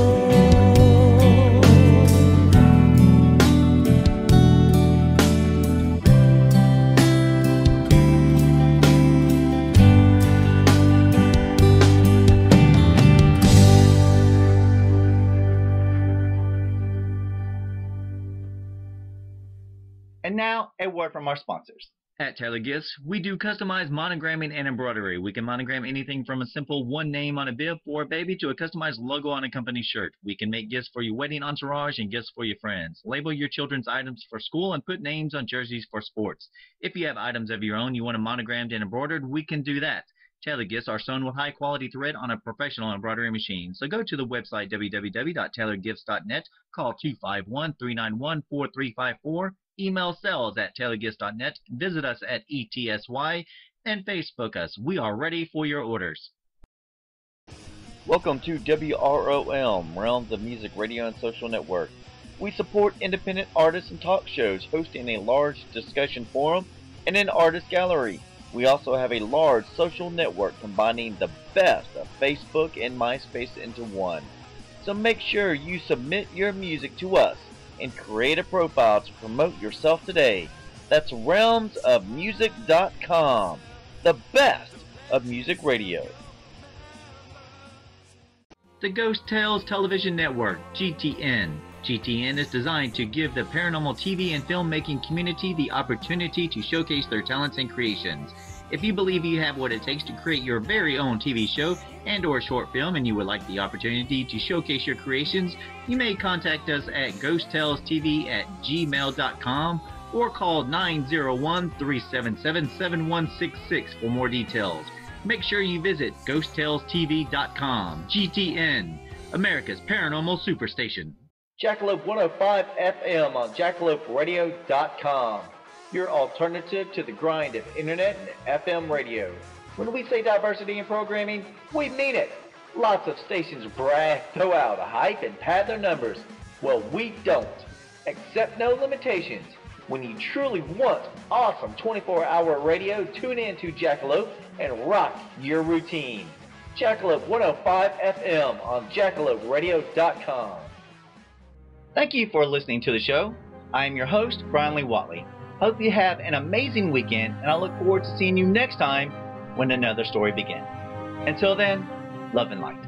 And now, a word from our sponsors. At Taylor Gifts, we do customized monogramming and embroidery. We can monogram anything from a simple one name on a bib for a baby to a customized logo on a company shirt. We can make gifts for your wedding entourage and gifts for your friends. Label your children's items for school and put names on jerseys for sports. If you have items of your own you want them monogrammed and embroidered, we can do that. Tailor Gifts are sewn with high-quality thread on a professional embroidery machine. So go to the website www.tailorgifts.net, call 251-391-4354, email sales@tailorgifts.net, visit us at ETSY, and Facebook us. We are ready for your orders. Welcome to WROM, Realms of Music Radio and Social Network. We support independent artists and talk shows, hosting a large discussion forum and an artist gallery. We also have a large social network combining the best of Facebook and MySpace into one. So make sure you submit your music to us and create a profile to promote yourself today. That's realmsofmusic.com, the best of music radio. The Ghost Tales Television Network, GTN. GTN is designed to give the paranormal TV and filmmaking community the opportunity to showcase their talents and creations. If you believe you have what it takes to create your very own TV show and or short film and you would like the opportunity to showcase your creations, you may contact us at ghosttellstv@gmail.com or call 901-377-7166 for more details. Make sure you visit ghosttellstv.com. GTN, America's Paranormal Superstation. Jackalope 105 FM on jackaloperadio.com. Your alternative to the grind of internet and FM radio. When we say diversity in programming, we mean it. Lots of stations brag, throw out a hype, and pad their numbers. Well, we don't. Accept no limitations. When you truly want awesome 24-hour radio, tune in to Jackalope and rock your routine. Jackalope 105 FM on jackaloperadio.com. Thank you for listening to the show. I am your host, Bryan Lee Whatley. Hope you have an amazing weekend, and I look forward to seeing you next time when another story begins. Until then, love and light.